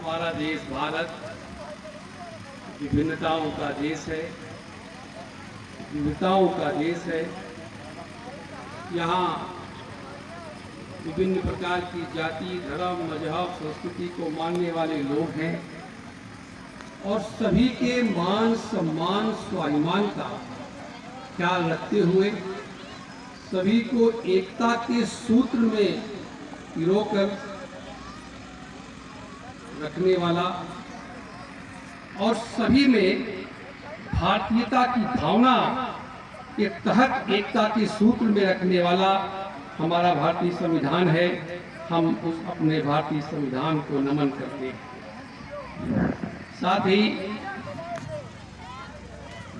हमारा देश भारत विभिन्नताओं का देश है, विविधताओं का देश है। यहाँ विभिन्न प्रकार की जाति, धर्म, मजहब, संस्कृति को मानने वाले लोग हैं और सभी के मान, सम्मान, स्वाभिमान का ख्याल रखते हुए सभी को एकता के सूत्र में पिरोकर रखने वाला और सभी में भारतीयता की भावना के तहत एकता के सूत्र में रखने वाला हमारा भारतीय संविधान है। हम उस अपने भारतीय संविधान को नमन करते हैं। साथ ही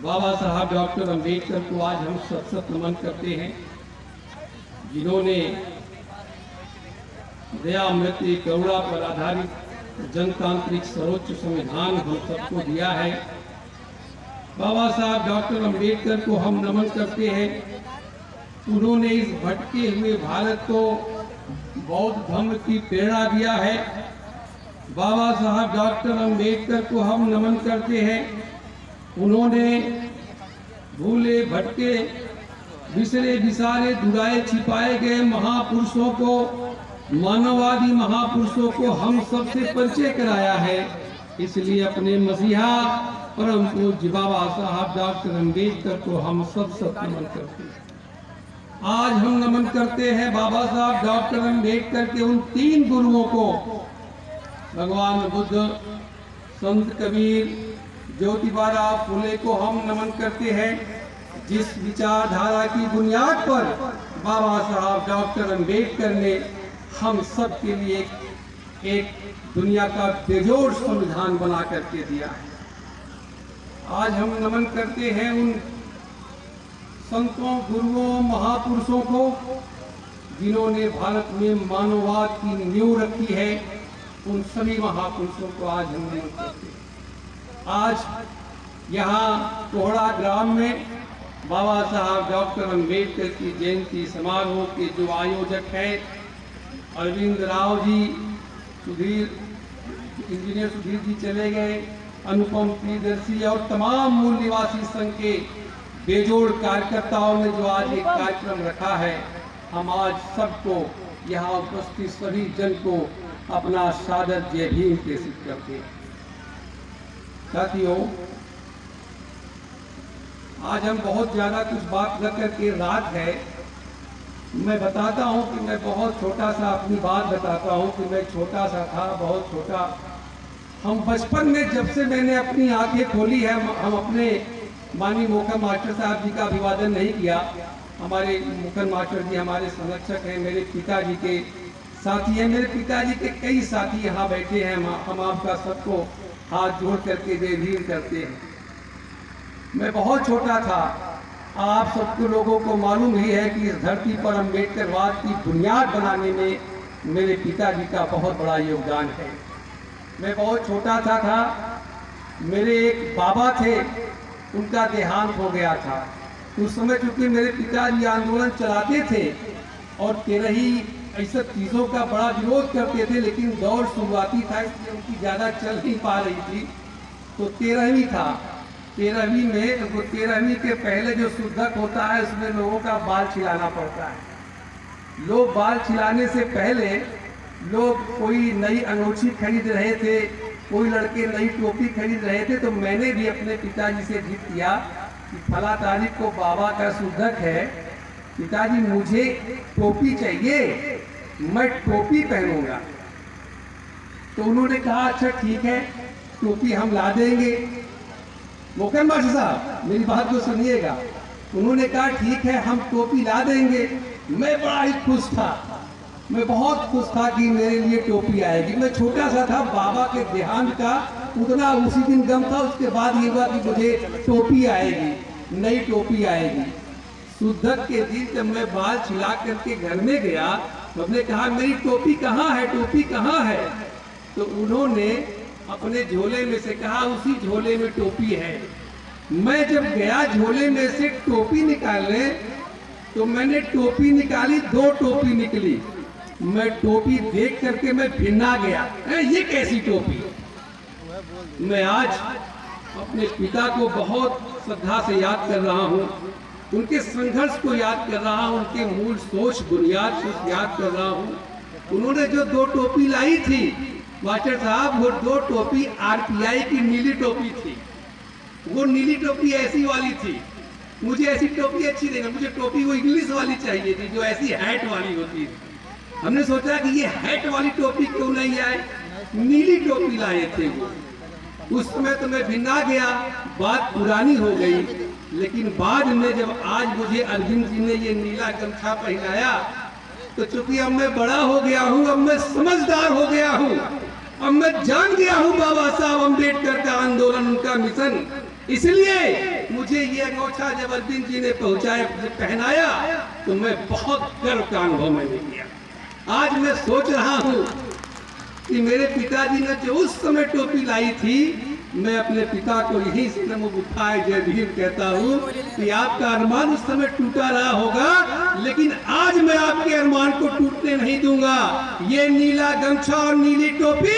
बाबा साहब डॉक्टर अम्बेडकर को आज हम सत नमन करते हैं, जिन्होंने दया, अमृति, करुणा पर आधारित जनतांत्रिक सर्वोच्च संविधान हम सबको दिया है। बाबा साहब डॉक्टर अम्बेडकर को हम नमन करते हैं। उन्होंने इस भटके हुए भारत को बौद्ध धर्म की प्रेरणा दिया है। बाबा साहब डॉक्टर अम्बेडकर को हम नमन करते हैं। उन्होंने भूले भटके, बिसरे बिसारे, दुराए छिपाए गए महापुरुषों को, मानववादी महापुरुषों को हम सबसे परिचय कराया है। इसलिए अपने मसीहा परम पूज्य बाबा साहब डॉक्टर अम्बेडकर को हम सब नमन करते हैं। आज हम नमन करते हैं बाबा साहब डॉक्टर अम्बेडकर के उन 3 गुरुओं को, भगवान बुद्ध, संत कबीर, ज्योतिबा फुले को हम नमन करते हैं, जिस विचारधारा की बुनियाद पर बाबा साहब डॉक्टर अम्बेडकर ने हम सब के लिए एक दुनिया का बेजोड़ संविधान बना करके दिया है। आज हम नमन करते हैं उन संतों, गुरुओं, महापुरुषों को, जिन्होंने भारत में मानववाद की नींव रखी है। उन सभी महापुरुषों को आज हम नमन करते हैं। आज यहाँ कोहड़ा ग्राम में बाबा साहब डॉक्टर अम्बेडकर की जयंती समारोह के जो आयोजक हैं, अरविंद राव जी, इंजीनियर सुधीर जी चले गए, अनुपम प्रियदर्शी और तमाम मूल निवासी संघ के बेजोड़ कार्यकर्ताओं ने जो आज एक कार्यक्रम रखा है, हम आज सबको यहाँ उपस्थित सभी जन को अपना सादर जय भीम प्रेषित करते हैं। साथियों, आज हम बहुत ज़्यादा कुछ बात न करके रात है, मैं बताता हूँ कि मैं बहुत छोटा सा अपनी बात बताता हूँ कि मैं छोटा सा था, बहुत छोटा। हम बचपन में जब से मैंने अपनी आंखें खोली है, हम अपने माननीय मोखन मास्टर साहब जी का अभिवादन नहीं किया। हमारे मोखन मास्टर जी हमारे संरक्षक हैं, मेरे पिताजी के साथी हैं, मेरे पिताजी के कई साथी यहाँ बैठे हैं। हम आपका सबको हाथ जोड़ करके जय भीम करते हैं। मैं बहुत छोटा था। आप सबको लोगों को मालूम ही है कि इस धरती पर अम्बेडकरवाद की बुनियाद बनाने में मेरे पिताजी का बहुत बड़ा योगदान है। मैं बहुत छोटा था। मेरे एक बाबा थे, उनका देहांत हो गया था। उस समय चूंकि मेरे पिताजी आंदोलन चलाते थे और 13 ऐसा चीज़ों का बड़ा विरोध करते थे, लेकिन दौर शुरुआती था, इसलिए उनकी ज़्यादा चल नहीं पा रही थी। तो 13वीं था। 13वीं में, वो 13वीं के पहले जो शुद्धक होता है, उसमें लोगों का बाल छिलाना पड़ता है। लोग बाल छिलाने से पहले लोग कोई नई अंगूठी खरीद रहे थे, कोई लड़के नई टोपी खरीद रहे थे। तो मैंने भी अपने पिताजी से जिद किया कि फला तारीख को बाबा का शुद्धक है, पिताजी मुझे टोपी चाहिए, मैं टोपी पहनूंगा। तो उन्होंने कहा अच्छा ठीक है, टोपी हम ला देंगे। मोखन मास्टर साहब मेरी बात को सुनिएगा। उन्होंने कहा ठीक है, हम टोपी ला देंगे। मैं बड़ा ही खुश था, मैं बहुत खुश था कि मेरे लिए टोपी आएगी। मैं छोटा सा था, बाबा के देहांत का उतना उसी दिन गम था। उसके बाद ये हुआ कि मुझे टोपी आएगी, नई टोपी आएगी। शुद्धक के दिन जब मैं बाल छिला करके घर में गया, हमने कहा मेरी टोपी कहाँ है, टोपी कहाँ है? तो उन्होंने अपने झोले में से कहा उसी झोले में टोपी है। मैं जब गया झोले में से टोपी निकालने, तो मैंने टोपी निकाली, 2 टोपी निकली। मैं टोपी देख करके मैं भिन्ना गया, ये कैसी टोपी। मैं आज अपने पिता को बहुत श्रद्धा से याद कर रहा हूँ, उनके संघर्ष को याद कर रहा हूँ, उनके मूल सोच बुनियाद को याद कर रहा हूँ। उन्होंने जो 2 टोपी लाई थी मास्टर साहब, वो 2 टोपी आरपीआई की नीली टोपी थी। वो नीली टोपी ऐसी वाली थी, मुझे ऐसी टोपी अच्छी नहीं, मुझे टोपी वो इंग्लिश वाली चाहिए थी जो ऐसी हैट वाली होती थी। हमने सोचा कि ये हैट वाली टोपी क्यों नहीं आए, नीली टोपी लाए थे वो। उस समय तो मैं भिन्ना गया, बात पुरानी हो गई, लेकिन बाद में जब आज मुझे अरविंद जी ने ये नीला गमछा पहनाया तो चूंकि अब मैं बड़ा हो गया हूँ, अब मैं समझदार हो गया हूँ, अब मैं जान गया हूँ बाबा साहब अम्बेडकर का आंदोलन, उनका मिशन, इसलिए मुझे ये अंगोछा जब अरविंद जी ने पहनाया तो मैं बहुत गर्व का अनुभव मैंने किया। आज मैं सोच रहा हूँ कि मेरे पिताजी ने जो उस समय टोपी लाई थी, मैं अपने पिता को यही से मुख उठाए जय भीम कहता हूँ कि आपका अरमान उस समय टूटा रहा होगा, लेकिन आज मैं आपके अरमान को टूटने नहीं दूंगा। ये नीला गमछा और नीली टोपी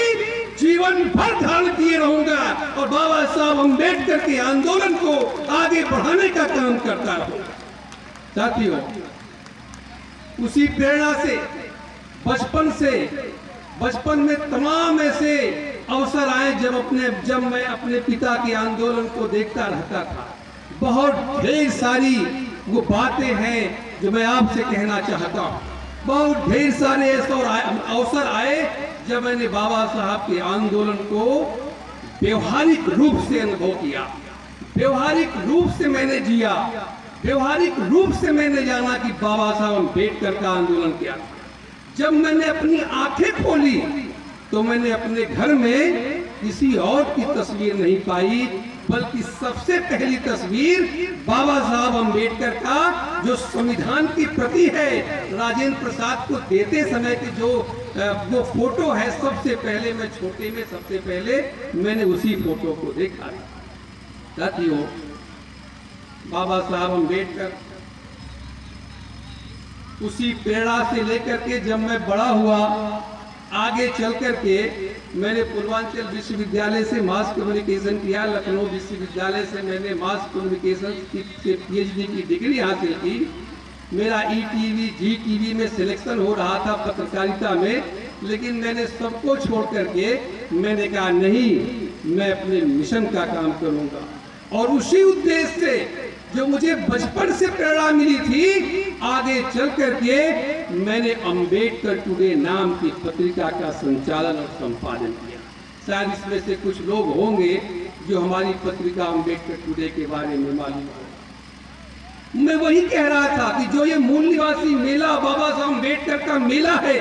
जीवन भर धारण किए रहूंगा और बाबा साहब अम्बेडकर के आंदोलन को आगे बढ़ाने का काम करता रहूंगा। साथियों, उसी प्रेरणा से बचपन में तमाम ऐसे अवसर आए जब मैं अपने पिता के आंदोलन को देखता रहता था। बहुत ढेर सारी वो बातें हैं जो मैं आपसे कहना चाहता हूँ। बहुत ढेर सारे ऐसे अवसर आए जब मैंने बाबा साहब के आंदोलन को व्यवहारिक रूप से अनुभव किया, व्यवहारिक रूप से मैंने जिया, व्यवहारिक रूप से मैंने जाना कि बाबा साहब अम्बेडकर का आंदोलन क्या था। जब मैंने अपनी आंखें खोली तो मैंने अपने घर में किसी और की तस्वीर नहीं पाई, बल्कि सबसे पहली तस्वीर बाबा साहब अम्बेडकर का जो संविधान की प्रति है, राजेंद्र प्रसाद को देते समय की जो वो फोटो है, सबसे पहले मैं छोटे में सबसे पहले मैंने उसी फोटो को देखा। साथियों, बाबा साहब अम्बेडकर उसी प्रेरणा से लेकर के जब मैं बड़ा हुआ, आगे चल करके मैंने पूर्वांचल विश्वविद्यालय से मास कम्युनिकेशन किया, लखनऊ विश्वविद्यालय से मैंने मास कम्युनिकेशन की पीएचडी की डिग्री हासिल की। मेरा ईटीवी जीटीवी में सिलेक्शन हो रहा था पत्रकारिता में, लेकिन मैंने सबको छोड़ करके मैंने कहा नहीं, मैं अपने मिशन का काम करूंगा। और उसी उद्देश्य से जो मुझे बचपन से प्रेरणा मिली थी, आगे चल करके मैंने अम्बेडकर टुडे नाम की पत्रिका का संचालन और संपादन किया। शायद इसमें से कुछ लोग होंगे जो हमारी पत्रिका अम्बेडकर टुडे के बारे में मालूम हो। मैं वही कह रहा था कि जो ये मूल निवासी मेला बाबा साहब अम्बेडकर का मेला है,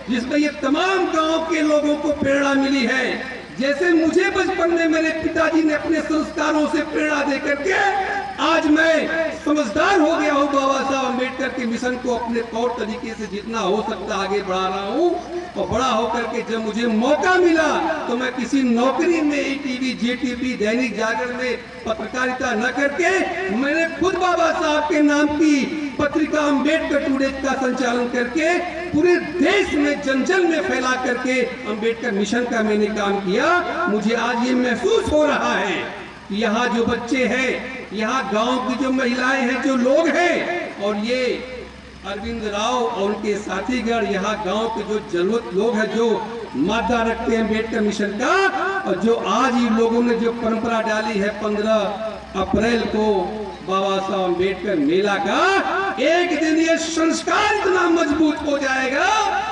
जिसमें ये तमाम गांव के लोगों को प्रेरणा मिली है, जैसे मुझे बचपन में मेरे पिताजी ने अपने संस्कारों से प्रेरणा देकर के आज मैं समझदार हो गया हूँ, बाबा साहब अम्बेडकर के मिशन को अपने तौर तरीके से जितना हो सकता आगे बढ़ा रहा हूँ। और बड़ा होकर के जब मुझे मौका मिला तो मैं किसी नौकरी में ईटीवी जीटीवी दैनिक जागरण में पत्रकारिता न करके मैंने खुद बाबा साहब के नाम की पत्रिका अम्बेडकर टुडे का संचालन करके पूरे देश में जन में फैला करके अम्बेडकर मिशन का मैंने काम किया। मुझे आज ये महसूस हो रहा है कि यहाँ जो बच्चे हैं, यहाँ गांव की जो महिलाएं हैं, जो लोग हैं, और ये अरविंद राव और उनके साथीगण, यहाँ गांव के जो जरूरत लोग हैं जो मादा रखते हैं अम्बेडकर मिशन का, और जो आज ही लोगों ने जो परंपरा डाली है 15 अप्रैल को बाबा साहब अम्बेडकर मेला का, एक दिन ये संस्कार इतना मजबूत हो जाएगा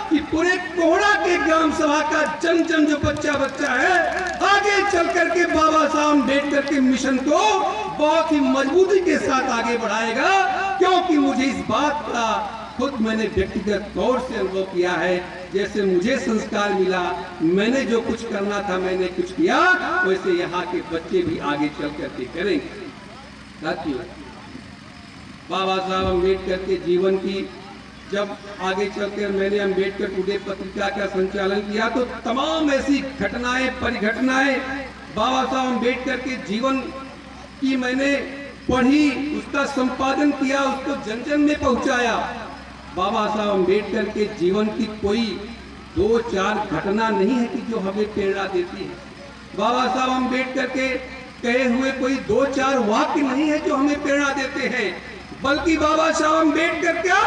कि पूरे कोहड़ा के ग्राम सभा का जन जो बच्चा है आगे चल करके बाबा साहब अम्बेडकर के मिशन को बहुत ही मजबूती के साथ आगे बढ़ाएगा। क्योंकि मुझे इस बात का खुद मैंने व्यक्तिगत तौर से अनुभव किया है। जैसे मुझे संस्कार मिला, मैंने जो कुछ करना था मैंने कुछ किया, वैसे यहाँ के बच्चे भी आगे चल करके करेंगे। साथियों, बाबा साहब अम्बेडकर के जीवन की जब आगे चलकर मैंने अम्बेडकर टुडे पत्रिका का संचालन किया तो तमाम ऐसी घटनाएं परिघटनाएं बाबा साहब अम्बेडकर के जीवन की मैंने पढ़ी, उसका संपादन किया, उसको जन में पहुंचाया। बाबा साहब अम्बेडकर के जीवन की कोई 2-4 घटना नहीं है कि जो हमें प्रेरणा देती है। बाबा साहब अम्बेडकर के कहे हुए कोई 2-4 वाक्य नहीं है जो हमें प्रेरणा देते हैं, बल्कि बाबा साहब अम्बेडकर का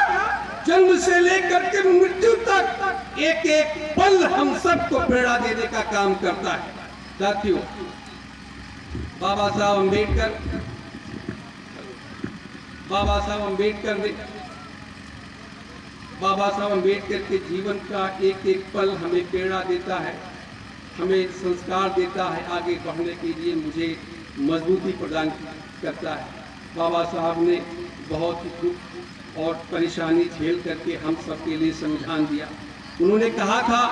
जन्म से लेकर के मृत्यु तक एक एक पल हम सबको प्रेरणा देने का काम करता है। साथियों, बाबा साहब अम्बेडकर के जीवन का एक एक पल हमें प्रेरणा देता है, हमें संस्कार देता है, आगे बढ़ने के लिए मुझे मजबूती प्रदान करता है। बाबा साहब ने बहुत दुख और परेशानी झेल करके हम सबके लिए संविधान दिया। उन्होंने कहा था,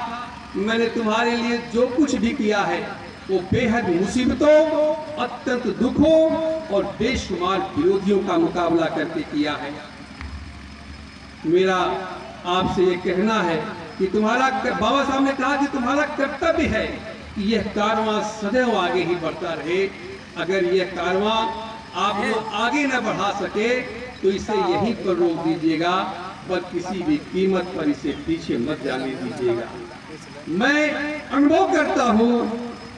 मैंने तुम्हारे लिए जो कुछ भी किया है वो बेहद मुसीबतों, अत्यंत दुखों और बेशुमार विरोधियों का मुकाबला करके किया है। मेरा आपसे ये कहना है कि बाबा साहब ने कहा कि तुम्हारा कर्तव्य है कि यह कारवां सदैव आगे ही बढ़ता रहे। अगर यह कारवां आप लोग आगे न बढ़ा सके तो इसे यहीं पर रोक दीजिएगा, पर किसी भी कीमत पर इसे पीछे मत जाने दीजिएगा। मैं अनुभव करता हूँ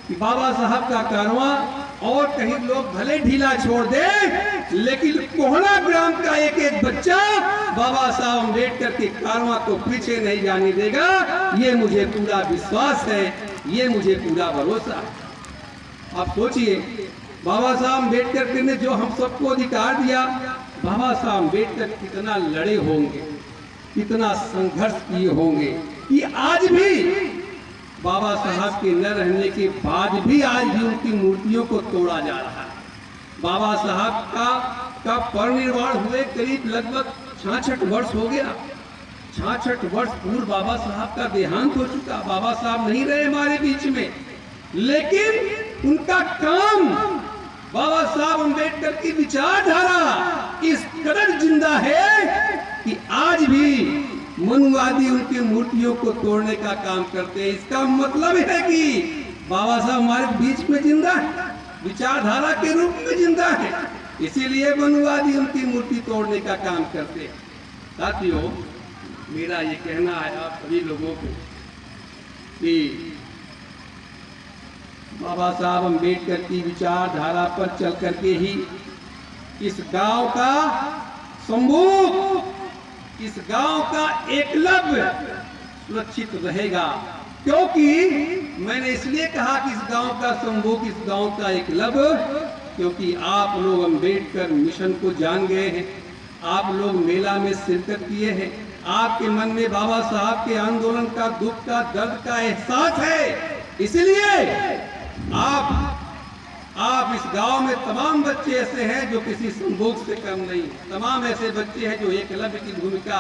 कि बाबा साहब का कारवां और कहीं लोग भले ढीला छोड़ दे, लेकिन कोहड़ा ग्राम का एक एक बच्चा बाबा साहब अम्बेडकर के कारवां को पीछे नहीं जाने देगा। ये मुझे पूरा विश्वास है, ये मुझे पूरा भरोसा है। आप सोचिए, बाबा साहब अम्बेडकर ने जो हम सबको अधिकार दिया, बाबा साहब अम्बेडकर कितना लड़े होंगे, कितना संघर्ष किए होंगे कि आज भी बाबा साहब के न रहने के बाद भी आज भी उनकी मूर्तियों को तोड़ा जा रहा है। बाबा साहब का परिनिर्वाण हुए करीब लगभग 66 वर्ष हो गया। 66 वर्ष पूर्व बाबा साहब का देहांत हो चुका। बाबा साहब नहीं रहे हमारे बीच में, लेकिन उनका काम, बाबा साहब अम्बेडकर की विचारधारा इस कदर जिंदा है कि आज भी मनुवादी उनकी मूर्तियों को तोड़ने का काम करते हैं। इसका मतलब है कि बाबा साहब हमारे बीच में जिंदा है, विचारधारा के रूप में जिंदा है, इसीलिए मनुवादी उनकी मूर्ति तोड़ने का काम करते हैं। साथियों, मेरा ये कहना है आप सभी लोगों को कि बाबा साहब अम्बेडकर की विचारधारा पर चल करके ही इस गांव का संभोग, इस गांव का एकलव्य सुरक्षित रहेगा। क्योंकि मैंने इसलिए कहा कि इस गांव का संभोग, इस गांव का एकलव्य, क्योंकि आप लोग अम्बेडकर मिशन को जान गए हैं, आप लोग मेला में शिरकत किए हैं, आपके मन में बाबा साहब के आंदोलन का, दुख का, दर्द का एहसास है। इसलिए आप इस गांव में तमाम बच्चे ऐसे हैं जो किसी संभोग से कम नहीं, तमाम ऐसे बच्चे हैं जो एकलव्य की भूमिका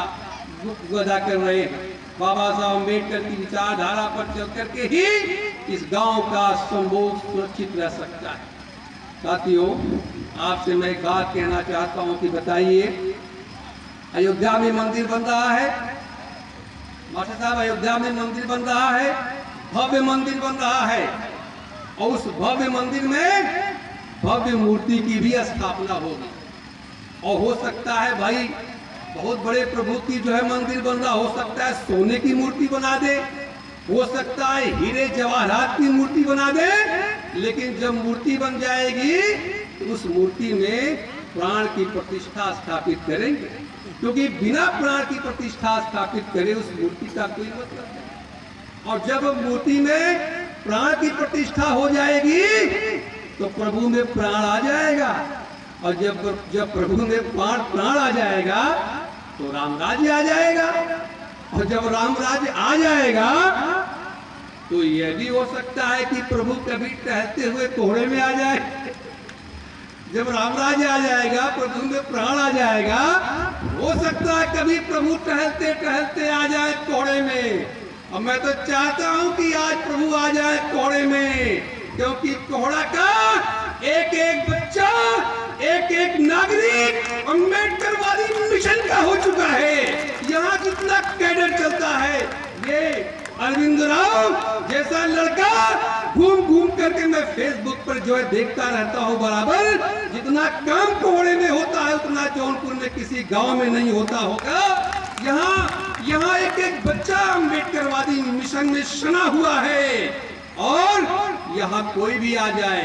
अदा कर रहे हैं। बाबा साहब अम्बेडकर की विचारधारा पर चल करके ही इस गांव का संभोग सुरक्षित रह सकता है। साथियों, आपसे मैं एक बात कहना चाहता हूं कि बताइए, अयोध्या में मंदिर बन रहा है, मास्टर साहब, अयोध्या में मंदिर बन रहा है, भव्य मंदिर बन रहा है, और उस भव्य मंदिर में भव्य मूर्ति की भी स्थापना होगी। और हो सकता है भाई, बहुत बड़े प्रभु की जो है मंदिर बन रहा, हो सकता है सोने की मूर्ति बना दे, हो सकता है हीरे जवाहरात की मूर्ति बना दे, लेकिन जब मूर्ति बन जाएगी तो उस मूर्ति में प्राण की प्रतिष्ठा स्थापित करेंगे, क्योंकि बिना प्राण की प्रतिष्ठा स्थापित करे उस मूर्ति का कोई मतलब नहीं। और जब मूर्ति में प्राण की प्रतिष्ठा हो जाएगी तो प्रभु में प्राण आ जाएगा, और जब प्रभु में प्राण आ जाएगा तो राम राज्य आ जाएगा, और जब राम राज्य आ जाएगा तो यह भी हो सकता है कि प्रभु कभी टहलते हुए कोहड़े में आ जाए। जब राम राज्य आ जाएगा, प्रभु में प्राण आ जाएगा, हो सकता है कभी प्रभु टहलते टहलते आ जाए कोहड़े में। और मैं तो चाहता हूं कि आज प्रभु आ जाए कोहड़े में, क्योंकि कोहड़ा का एक एक बच्चा, एक एक नागरिक अम्बेडकरवादी मिशन का हो चुका है। यहाँ कितना कैडर चलता है, ये अरविंद राव जैसा लड़का घूम घूम करके मैं फेसबुक पर जो है देखता रहता हूँ बराबर। जितना काम कोहड़े में होता है उतना जौनपुर में किसी गांव में नहीं होता होगा। यहाँ एक एक बच्चा अम्बेडकरवादी मिशन में सना हुआ है। और यहाँ कोई भी आ जाए,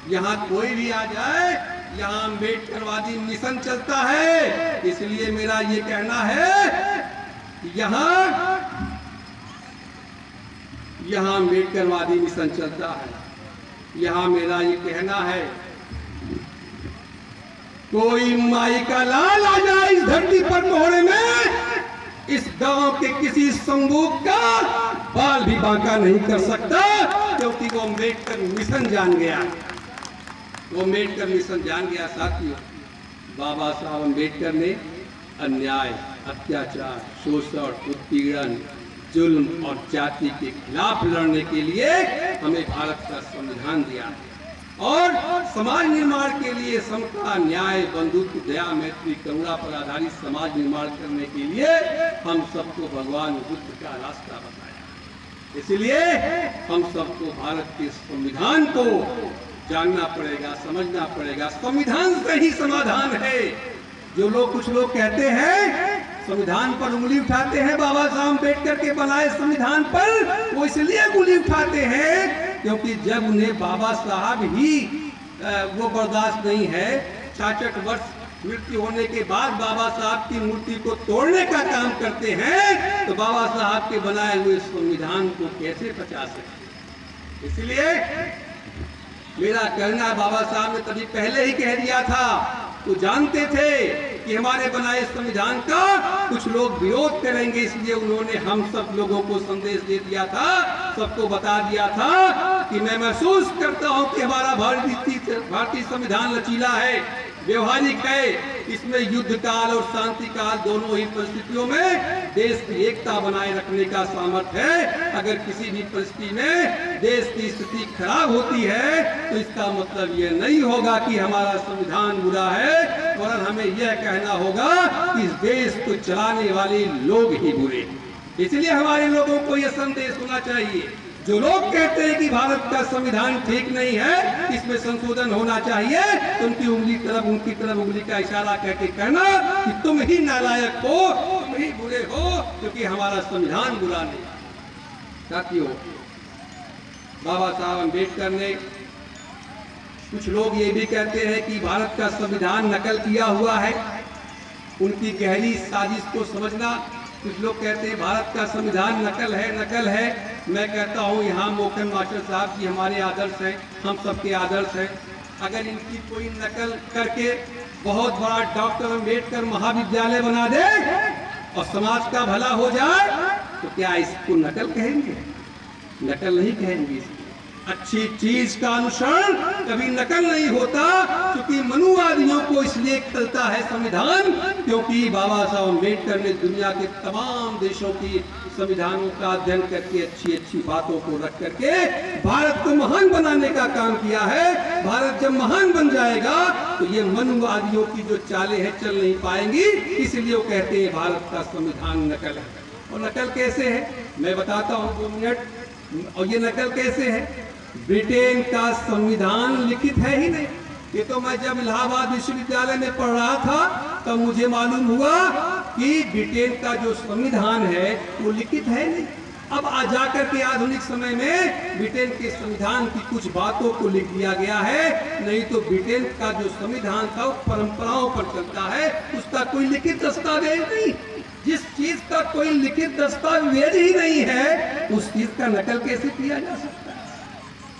यहाँ कोई भी आ जाए, यहाँ अम्बेडकरवादी मिशन चलता है। इसलिए मेरा ये कहना है कि यहाँ अम्बेडकरवादी मिशन चलता है। यहाँ मेरा ये कहना है, कोई माई का लाल आ जाए इस धरती पर मोहरे में, इस गांव के किसी संबूक का बाल भी बांका नहीं कर सकता, क्योंकि वो अम्बेडकर मिशन जान गया। वो अम्बेडकर मिशन जान गया। साथियों, बाबा साहब अम्बेडकर ने अन्याय, अत्याचार, शोषण, उत्पीड़न, जुल्म और जाति के खिलाफ लड़ने के लिए हमें भारत का संविधान दिया और समाज निर्माण के लिए समता, न्याय, बंधुत्व, दया, मैत्री, करुणा पर आधारित समाज निर्माण करने के लिए हम सबको भगवान बुद्ध का रास्ता बताया। इसलिए हम सबको भारत के संविधान को जानना पड़ेगा, समझना पड़ेगा। संविधान से ही समाधान है। जो लोग, कुछ लोग कहते हैं, संविधान पर उंगली उठाते हैं, बाबा साहब अम्बेडकर के बनाए संविधान पर वो इसलिए उंगली उठाते हैं क्योंकि जब उन्हें बाबा साहब ही वो बर्दाश्त नहीं है, 66 वर्ष मृत्यु होने के बाद बाबा साहब की मूर्ति को तोड़ने का काम करते हैं, तो बाबा साहब के बनाए हुए संविधान को कैसे बचा सकते। इसलिए मेरा कहना, बाबा साहब ने तभी पहले ही कह दिया था, तो जानते थे कि हमारे बनाए संविधान का कुछ लोग विरोध करेंगे, इसलिए उन्होंने हम सब लोगों को संदेश दे दिया था, सबको बता दिया था कि मैं महसूस करता हूं कि हमारा भारतीय संविधान लचीला है, व्यवहारिक है। इसमें युद्ध काल और शांति काल दोनों ही परिस्थितियों में देश की एकता बनाए रखने का सामर्थ्य है। अगर किसी भी परिस्थिति में देश की स्थिति खराब होती है तो इसका मतलब यह नहीं होगा कि हमारा संविधान बुरा है, वरन हमें यह कहना होगा कि इस देश को चलाने वाले लोग ही बुरे। इसलिए हमारे लोगों को यह संदेश होना चाहिए, जो लोग कहते हैं कि भारत का संविधान ठीक नहीं है, इसमें संशोधन होना चाहिए, तो उनकी तरफ उंगली का इशारा करके कहना कि तुम ही नालायक हो, तुम ही बुरे हो, क्योंकि हमारा संविधान बुरा नहीं। साथियों, बाबा साहब अम्बेडकर ने, कुछ लोग ये भी कहते हैं कि भारत का संविधान नकल किया हुआ है, उनकी गहरी साजिश को समझना। कुछ लोग कहते हैं भारत का संविधान नकल है। मैं कहता हूँ यहाँ मोहन मास्टर साहब जी हमारे आदर्श हैं, हम सबके आदर्श हैं। अगर इनकी कोई नकल करके बहुत बड़ा डॉक्टर अम्बेडकर महाविद्यालय बना दे और समाज का भला हो जाए, तो क्या इसको नकल कहेंगे? नकल नहीं कहेंगे। अच्छी चीज का अनुसरण कभी नकल नहीं होता, क्योंकि मनुवादियों को इसलिए चलता है संविधान, क्योंकि बाबा साहब अम्बेडकर ने दुनिया के तमाम देशों की संविधानों का अध्ययन करके अच्छी बातों को रख करके भारत को महान बनाने का काम किया है। भारत जब महान बन जाएगा तो ये मनुवादियों की जो चालें हैं चल नहीं पाएंगी, इसलिए वो कहते हैं भारत का संविधान नकल है। और नकल कैसे है मैं बताता हूँ 2 मिनट। और ये नकल कैसे है? ब्रिटेन का संविधान लिखित है ही नहीं। ये तो मैं जब इलाहाबाद विश्वविद्यालय में पढ़ रहा था तब मुझे मालूम हुआ कि ब्रिटेन का जो संविधान है वो लिखित है नहीं। अब आ जाकर के आधुनिक समय में ब्रिटेन के संविधान की कुछ बातों को लिख दिया गया है, नहीं तो ब्रिटेन का जो संविधान था वो परंपराओं पर चलता है, उसका कोई लिखित दस्तावेज नहीं। जिस चीज का कोई लिखित दस्तावेज ही नहीं है, उस चीज का नकल कैसे किया जा सकता है?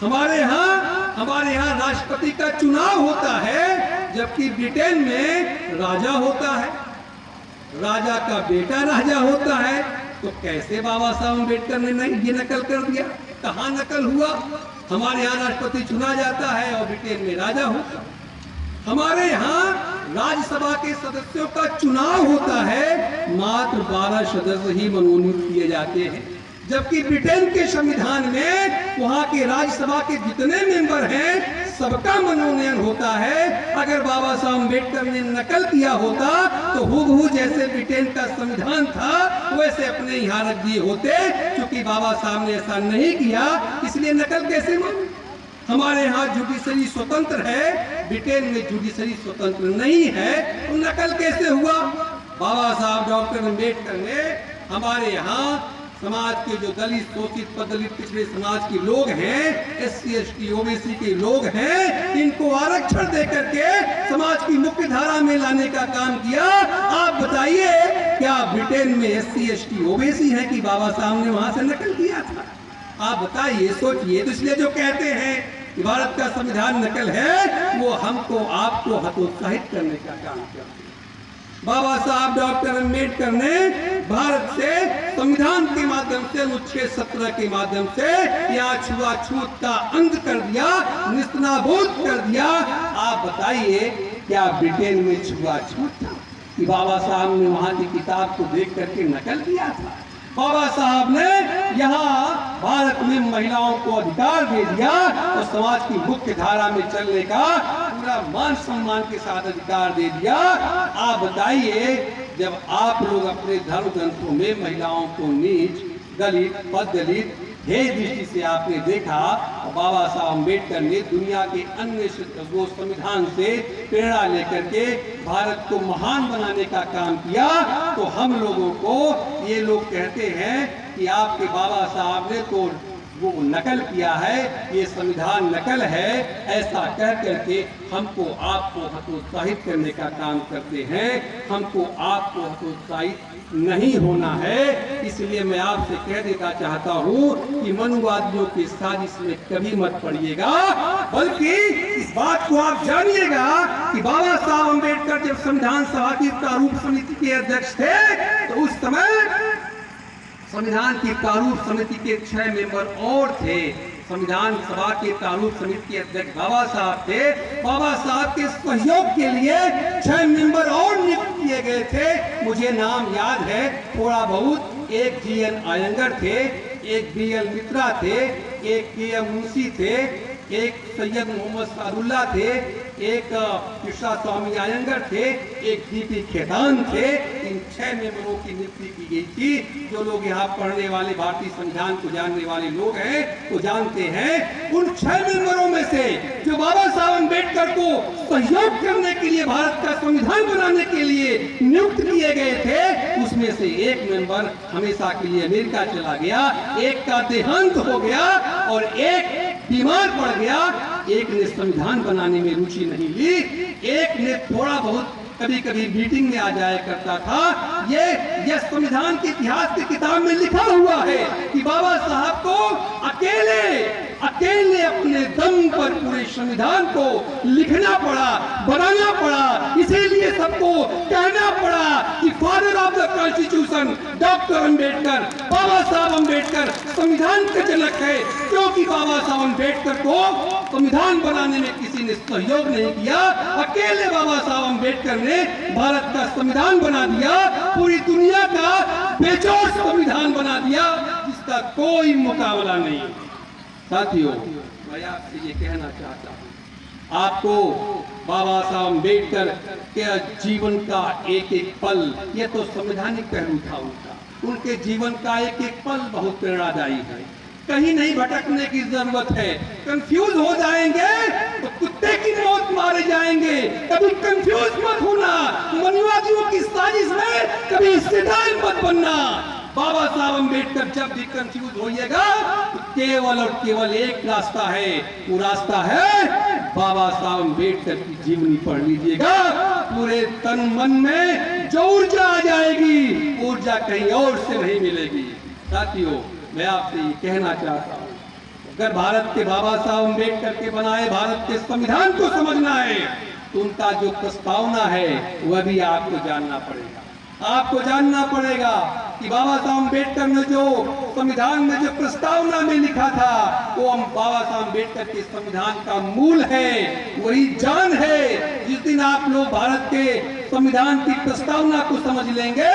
हमारे यहाँ राष्ट्रपति का चुनाव होता है, जबकि ब्रिटेन में राजा होता है, राजा का बेटा राजा होता है। तो कैसे बाबा साहब अम्बेडकर ने नहीं ये नकल कर दिया? कहाँ नकल हुआ? हमारे यहाँ राष्ट्रपति चुना जाता है और ब्रिटेन में राजा होता है। हमारे यहाँ राज्यसभा के सदस्यों का चुनाव होता है, मात्र 12 सदस्य ही मनोनीत किए जाते हैं, जबकि ब्रिटेन के संविधान में वहाँ के राज्यसभा के जितने मेंबर हैं सबका मनोनयन होता है। अगर बाबा साहब अम्बेडकर ने नकल किया होता तो हूबहू जैसे ब्रिटेन का संविधान था वैसे अपने यहाँ रख दिए होते, क्योंकि बाबा साहब ने ऐसा नहीं किया, इसलिए नकल कैसे माने? हमारे यहाँ जुडिशरी स्वतंत्र है, ब्रिटेन में जुडिशरी स्वतंत्र नहीं है, तो नकल कैसे हुआ? बाबा साहब डॉक्टर अम्बेडकर ने हमारे यहाँ समाज के जो दलित, शोषित, पदलित, पिछड़े समाज के लोग हैं, SC, ST, OBC के लोग हैं, इनको आरक्षण दे करके समाज की मुख्य धारा में लाने का काम किया। आप बताइए, क्या ब्रिटेन में SC, ST, OBC है कि बाबा साहब ने वहां से नकल किया था? आप बताइए, सोचिए। तो इसलिए जो कहते हैं कि भारत का संविधान नकल है, वो हमको आपको हतोत्साहित करने का काम करते हैं। बाबा साहब डॉक्टर अम्बेडकर ने भारत से संविधान के माध्यम से, अनुच्छेद 17 के माध्यम से यहाँ छुआछूत का अंत कर दिया, निस्तनाबूद कर दिया। आप बताइए, क्या ब्रिटेन में छुआछूत था कि बाबा साहब ने वहां की किताब को देख करके नकल किया था? बाबा साहब ने यहाँ भारत में महिलाओं को अधिकार दे दिया और समाज की मुख्य धारा में चलने का पूरा मान सम्मान के साथ अधिकार दे दिया। आप बताइए, जब आप लोग अपने धर्म ग्रंथों में महिलाओं को नीच, दलित, पददलित, हे दृष्टि से आपने देखा, और बाबा साहब अम्बेडकर ने दुनिया के अन्य वो संविधान से प्रेरणा लेकर के भारत को महान बनाने का काम किया, तो हम लोगों को ये लोग कहते हैं कि आपके बाबा साहब ने तो वो नकल किया है, ये संविधान नकल है, ऐसा कह करके हमको आपको हतोत्साहित करने का काम करते हैं। हमको आपको हतोत्साहित नहीं होना है। इसलिए मैं आपसे कह देना चाहता हूँ कि मनुवादियों की साजिश में कभी मत पड़िएगा, बल्कि इस बात को आप जानिएगा कि बाबा साहब अम्बेडकर जब संविधान सभा की प्रारूप समिति के अध्यक्ष थे, तो उस समय संविधान की प्रारूप समिति के 6 मेंबर और थे। संविधान सभा के प्रारूप समिति के अध्यक्ष बाबा साहब थे। बाबा साहब के सहयोग के लिए 6 मेंबर और नियुक्त किए गए थे। मुझे नाम याद है थोड़ा बहुत। एक GN आयंगर थे, एक BL मित्रा थे, एक KM मुंशी थे, एक सैयद मोहम्मद सादुल्ला थे, एक कृष्णा स्वामी आयंगर थे, एक DP खेतान थे। इन 6 मेंबरों की नियुक्ति की गई थी। जो लोग यहाँ पढ़ने वाले, भारतीय संविधान को जानने वाले लोग हैं, वो जानते हैं उन 6 मेंबरों में से जो बाबा साहब अम्बेडकर को सहयोग करने के लिए, भारत का संविधान बनाने के लिए नियुक्त किए गए थे, उसमें से एक मेंबर हमेशा के लिए अमेरिका चला गया, एक का देहांत हो गया और एक बीमार पड़ गया। एक ने संविधान बनाने में रुचि नहीं ली, एक ने थोड़ा बहुत कभी कभी मीटिंग में आ जाया करता था। ये संविधान के इतिहास की किताब में लिखा हुआ है कि बाबा साहब को अकेले अपने दम पर पूरे संविधान को लिखना पड़ा, बनाना पड़ा। इसीलिए सबको कहना पड़ा कि father of the constitution doctor Ambedkar, Baba Saheb Ambedkar संविधान का जनक है, क्योंकि बाबा साहब अम्बेडकर को संविधान बनाने में किसी ने सहयोग नहीं किया। अकेले बाबा साहब अम्बेडकर ने भारत का संविधान बना दिया, पूरी दुनिया का बेजोड़ संविधान बना दिया, जिसका कोई मुकाबला नहीं। साथियों, मैं आपसे ये कहना चाहता हूँ, आपको बाबा साहब अम्बेडकर के जीवन का एक एक पल, ये तो संवैधानिक पहलू था उनके जीवन का एक एक पल बहुत प्रेरणादायी है। कहीं नहीं भटकने की जरूरत है। कंफ्यूज हो जाएंगे तो कुत्ते की मौत मारे जाएंगे। कभी कंफ्यूज मत होना, मनुवादियों की साजिश में कभी शिकार मत बनना। बाबा साहब अम्बेडकर जब भी कंफ्यूज होइएगा तो केवल और केवल एक रास्ता है, वो रास्ता है बाबा साहब अम्बेडकर की जीवनी पढ़ लीजिएगा। पूरे तन मन में जो ऊर्जा आ जाएगी, ऊर्जा कहीं और से नहीं मिलेगी। साथियों, मैं आपसे ये कहना चाहता हूँ, अगर भारत के बाबा साहब अम्बेडकर के बनाए भारत के संविधान को समझना है तो उनका जो प्रस्तावना है वह भी आपको जानना पड़ेगा। आपको जानना पड़ेगा कि बाबा साहब अम्बेडकर ने जो संविधान में जो प्रस्तावना में लिखा था, वो हम बाबा साहब अम्बेडकर के संविधान का मूल है, वही जान है। जिस दिन आप लोग भारत के संविधान की प्रस्तावना को समझ लेंगे,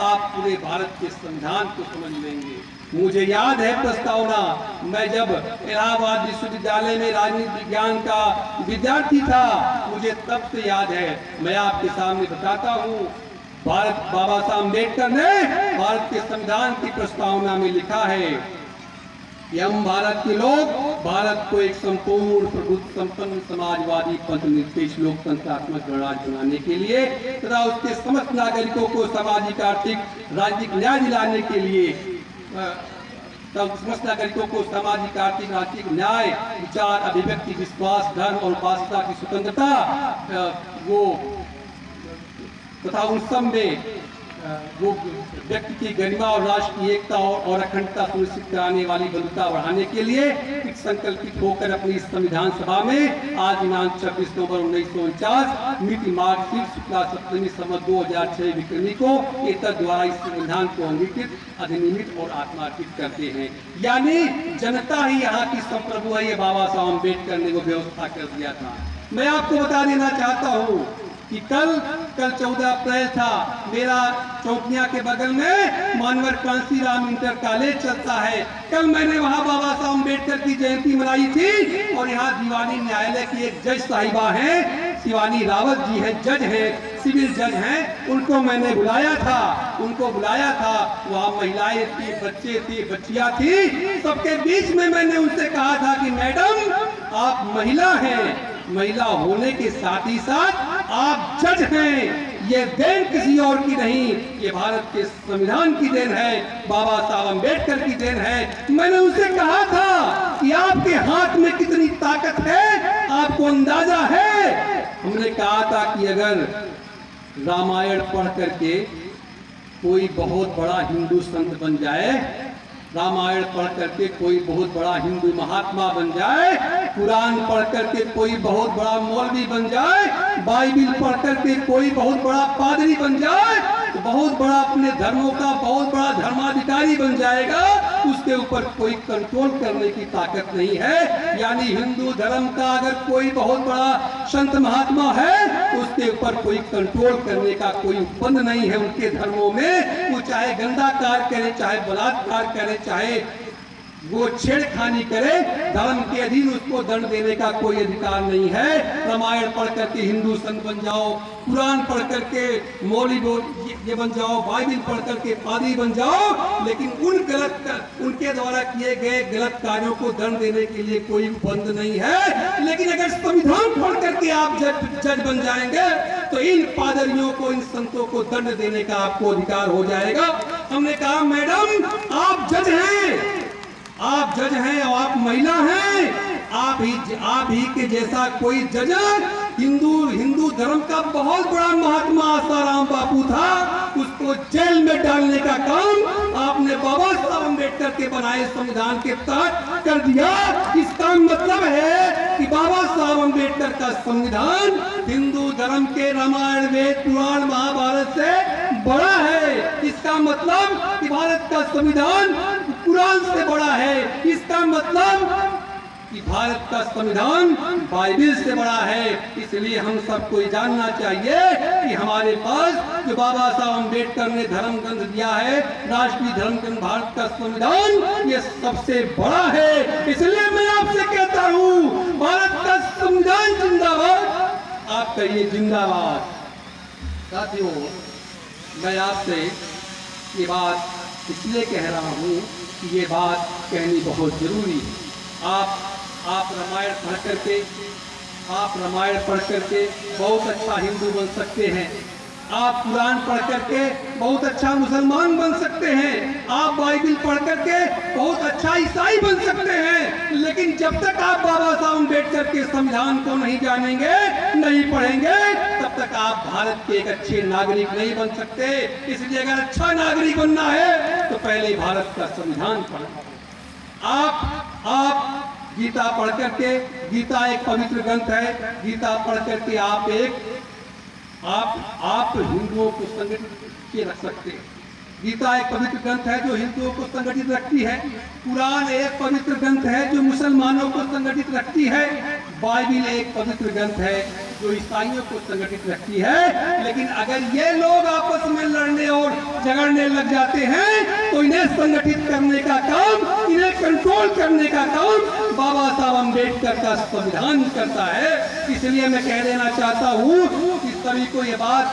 आप पूरे भारत के संविधान को समझ लेंगे। मुझे याद है प्रस्तावना, मैं जब इलाहाबाद विश्वविद्यालय में राजनीति विज्ञान का विद्यार्थी था, मुझे तब से याद है। मैं आपके सामने बताता हूँ, बाबा साहब अम्बेडकर ने भारत के संविधान की प्रस्तावना में लिखा है, कि हम भारत के लोग भारत को एक संपूर्ण प्रभुत्व संपन्न समाजवादी पंथ निरपेक्ष लोकतंत्रात्मक गणराज्य बनाने के लिए तथा उसके समस्त नागरिकों को सामाजिक आर्थिक राजनीतिक न्याय दिलाने के लिए समस्त नागरिकों को सामाजिक आर्थिक राजनीतिक न्याय विचार अभिव्यक्ति विश्वास धर्म और उपासना की स्वतंत्रता वो तथा उन सब में वो व्यक्ति की गरिमा और राष्ट्र की एकता और अखंडता सुनिश्चित कराने वाली बंधुता बढ़ाने के लिए संकल्पित होकर अपनी संविधान सभा में आज दिनांक 26 नवंबर 1949 मिति मार्गशीर्ष शुक्ला सप्तमी संवत 2006 विक्रमी को एतद द्वारा इस संविधान को अंगीकृत अधिनियमित और आत्मार्पित करते हैं। यानी जनता ही यहाँ की संप्रभु है, ये बाबा साहब अम्बेडकर ने वो व्यवस्था कर दिया था। मैं आपको बता देना चाहता हूँ कि कल 14 अप्रैल था, मेरा चौकिया के बगल में मानवर कांसीराम इंटर कॉलेज चलता है। कल मैंने वहां बाबा साहब अम्बेडकर की जयंती मनाई थी और यहाँ दीवानी न्यायालय की एक जज साहिबा हैं, शिवानी रावत जी हैं, जज हैं, सिविल जज हैं, उनको मैंने बुलाया था। वहाँ महिलाएं थी, बच्चे थे, बच्चियां थी, सबके बीच में मैंने उनसे कहा था कि मैडम आप महिला हैं, महिला होने के साथ ही साथ आप जज हैं, ये देन किसी और की नहीं, ये भारत के संविधान की देन है, बाबा साहब अम्बेडकर की देन है। मैंने उनसे कहा था कि आपके हाथ में कितनी ताकत है, आपको अंदाजा है। हमने कहा था कि अगर रामायण पढ़ करके कोई बहुत बड़ा हिंदू संत बन जाए, रामायण पढ़ करके कोई बहुत बड़ा हिंदू महात्मा बन जाए, कुरान पढ़ करके कोई बहुत बड़ा मौलवी बन जाए, बाइबिल पढ़ करके कोई बहुत बड़ा पादरी बन जाए, तो बहुत बड़ा अपने धर्मों का बहुत बड़ा धर्माधिकारी बन जाएगा, उसके ऊपर कोई कंट्रोल करने की ताकत नहीं है। यानी हिंदू धर्म का अगर कोई बहुत बड़ा संत महात्मा है तो उसके ऊपर कोई कंट्रोल करने का कोई उपबंध नहीं है उनके धर्मों में। वो चाहे गंदा कार्य करे, चाहे बलात्कार करे, चाहे वो छेड़खानी करे, धर्म के अधीन उसको दंड देने का कोई अधिकार नहीं है। रामायण पढ़ करके हिंदू संत बन जाओ, कुरान पढ़ करके मौलवी ये बन जाओ, बाइबिल पढ़ करके पादरी बन जाओ, लेकिन उनके द्वारा किए गए गलत कार्यों को दंड देने के लिए कोई बंद नहीं है। लेकिन अगर संविधान पढ़ करके आप जज बन जाएंगे तो इन पादरियों को, इन संतों को दंड देने का आपको अधिकार हो जाएगा। हमने कहा मैडम आप जज हैं, आप जज हैं और आप महिला हैं, आप ही के जैसा कोई जज हिंदू धर्म का बहुत बड़ा महात्मा आसाराम बापू था, उसको जेल में डालने का काम आपने बाबा साहब अम्बेडकर के बनाए संविधान के तहत कर दिया। इसका मतलब है कि बाबा साहब अम्बेडकर का संविधान हिंदू धर्म के रामायण वेद पुराण महाभारत से बड़ा है। इसका मतलब कि भारत का संविधान कुरान से बड़ा है। इसका मतलब कि भारत का संविधान बाइबिल से बड़ा है। इसलिए हम सबको जानना चाहिए कि हमारे पास जो बाबा साहब अम्बेडकर ने धर्म ग्रंथ दिया है, राष्ट्रीय धर्म ग्रंथ भारत का संविधान, ये सबसे बड़ा है। इसलिए मैं आपसे कहता हूँ भारत का संविधान जिंदाबाद, आप कहिए जिंदाबाद। साथियों, मैं आपसे ये बात इसलिए कह रहा हूँ कि ये बात कहनी बहुत जरूरी है। आप रामायण पढ़ करके बहुत अच्छा हिंदू बन सकते हैं, आप कुरान पढ़ करके बहुत अच्छा मुसलमान बन सकते हैं, आप बाइबिल पढ़ करके बहुत अच्छा ईसाई बन सकते हैं, लेकिन जब तक आप बाबा साहब अम्बेडकर के संविधान को नहीं जानेंगे, नहीं पढ़ेंगे, तब तक आप भारत के एक अच्छे नागरिक नहीं बन सकते। इसलिए अगर अच्छा नागरिक बनना है तो पहले भारत का संविधान पढ़ना। आप गीता पढ़ करके, गीता एक पवित्र ग्रंथ है, गीता पढ़ करके आप हिंदुओं को संगठित किए रख सकते हैं। गीता एक पवित्र ग्रंथ है जो हिंदुओं को संगठित रखती है, कुरान एक पवित्र ग्रंथ है जो मुसलमानों को संगठित रखती है, बाइबिल एक पवित्र ग्रंथ है जो ईसाइयों को संगठित रखती है। लेकिन अगर ये लोग आपस में लड़ने और झगड़ने लग जाते हैं तो इन्हें संगठित करने का काम, इन्हें कंट्रोल करने का काम बाबा साहब अम्बेडकर का संविधान करता है। इसलिए मैं कह देना चाहता हूँ कि सभी को ये बात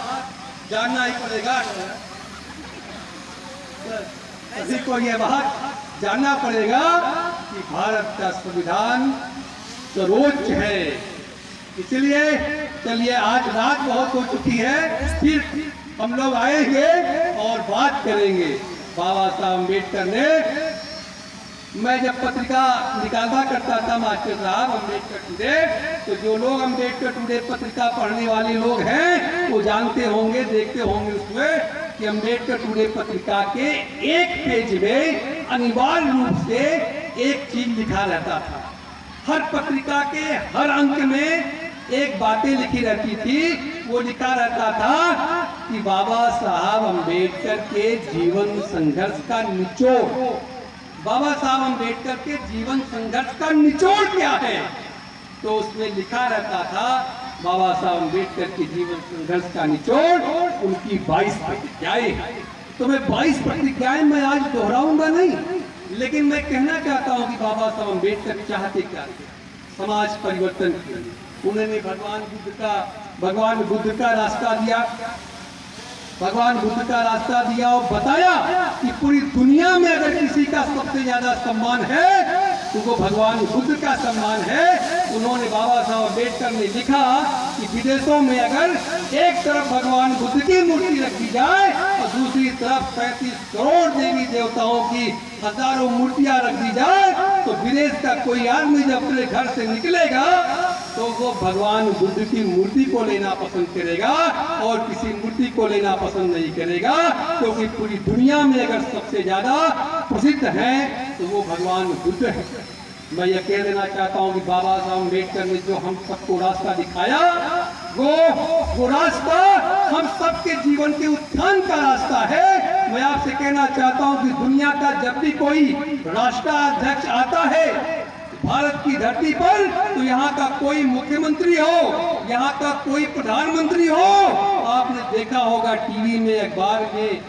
जानना ही पड़ेगा, सभी को ये बात जानना पड़ेगा कि भारत का संविधान सर्वोच्च है। इसलिए चलिए, आज रात बहुत हो चुकी है, फिर हम लोग आएंगे और बात करेंगे। बाबा साहब अम्बेडकर ने, मैं जब पत्रिका निकालता करता था मास्टर साहब अम्बेडकर टुडे, तो जो लोग अम्बेडकर टुडे पत्रिका पढ़ने वाले लोग हैं वो जानते होंगे, देखते होंगे उसमें कि अम्बेडकर टुडे पत्रिका के एक पेज में अनिवार्य रूप से एक चीज लिखा रहता था। हर पत्रिका के हर अंक में एक बातें लिखी रहती थी। वो लिखा रहता था कि बाबा साहब अम्बेडकर के जीवन संघर्ष का निचोड़, बाबा साहब अम्बेडकर के जीवन संघर्ष का निचोड़ क्या है। तो उसमें लिखा रहता था बाबा साहब अम्बेडकर के जीवन संघर्ष का निचोड़ उनकी 22 प्रतिज्ञाएं। तो मैं 22 प्रतिज्ञाएं मैं आज दोहराऊंगा नहीं, लेकिन मैं कहना चाहता हूं कि बाबा साहब अम्बेडकर चाहते क्या थे, समाज परिवर्तन के लिए। उन्होंने भगवान बुद्ध का रास्ता दिया, भगवान बुद्ध का रास्ता दिया और बताया कि पूरी दुनिया में अगर किसी का सबसे ज्यादा सम्मान है तो वो भगवान बुद्ध का सम्मान है। उन्होंने, बाबा साहब अम्बेडकर ने लिखा कि विदेशों में अगर एक तरफ भगवान बुद्ध की मूर्ति रखी जाए और दूसरी तरफ 35 करोड़ देवी देवताओं की हजारों मूर्तियां रख दी जाए, तो विदेश का कोई आदमी जब अपने घर से निकलेगा तो वो भगवान बुद्ध की मूर्ति को लेना पसंद करेगा और किसी मूर्ति को लेना पसंद नहीं करेगा, क्योंकि पूरी दुनिया में अगर सबसे ज्यादा प्रसिद्ध है तो वो भगवान बुद्ध है। मैं ये कह देना चाहता हूँ कि बाबा साहब अम्बेडकर ने जो हम सबको रास्ता दिखाया, वो रास्ता हम सबके जीवन के उत्थान का रास्ता है। मैं आपसे कहना चाहता हूँ कि दुनिया का जब भी कोई राष्ट्राध्यक्ष आता है भारत की धरती पर, तो यहाँ का कोई मुख्यमंत्री हो, यहाँ का कोई प्रधानमंत्री हो, आपने देखा होगा टीवी में, अखबार में